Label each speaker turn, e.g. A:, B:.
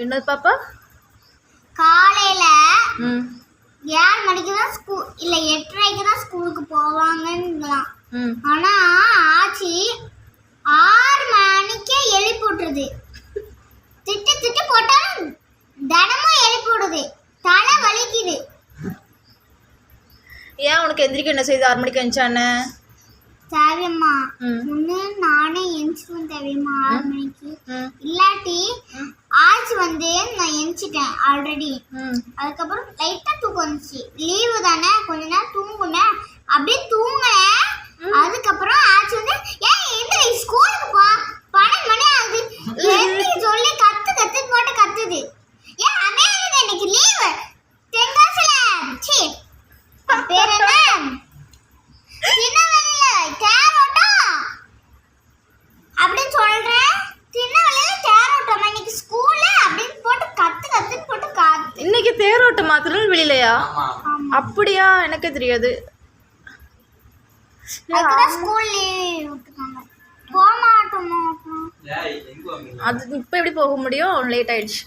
A: என்னது பாப்பா?
B: காலையில 7 மணிக்கு தான் ஸ்கூல் இல்ல 8:30க்கு தான் ஸ்கூலுக்கு போவாங்கங்களாம். ஆனா ஆச்சி 6 மணிக்கே எழுப்பி விட்டுருது. திட்டு போட்டாலும் தினமும் எழுப்பி விடுது. தலை வலிக்குது.
A: ஏன் உனக்கு எந்திரிக்க என்ன செய்யுது? 6 மணிக்கு எந்திரிச்சானே
B: தேவையம்மா. முன்னே நானே எந்திரிச்சுவேன் தேவையம்மா 6 மணிக்கு. இல்லாட்டி ஆச்சு நான் எந்திரிச்சிட்டேன் ஆல்ரெடி. அதுக்கப்புறம் லைட்டா தூக்கம் வந்துச்சு. லீவு தானே, கொஞ்ச நேரம் தூங்குனேன். அப்படியே தூங்கினேன். அதுக்கப்புறம் ஆச்சு ஏன் எந்திரி ஸ்கூலுக்கு போ, 12 மணி ஆகுது சொல்லி கத்துன்னு போட்டு கத்துது. ஏன் அமையாது, இன்னைக்கு லீவு. தென்காசில சி பேர் என்ன, திருநெல்வேலியில தேரோட்டம் அப்படின்னு சொல்றேன். திருநெல்வேலியில தேரோட்டம் இன்னைக்கு ஸ்கூல்ல அப்படின்னு போட்டு கத்துன்னு போட்டு காத்து.
A: இன்னைக்கு தேரோட்டமா திருநெல்வேலியிலயா? அப்படியா? எனக்கு தெரியாது.
B: ஸ்கூல் லீவ் விட்டுருக்காங்க. போக மாட்டோமா?
A: அது இப்போ எப்படி போக முடியும்? லேட் ஆயிடுச்சு.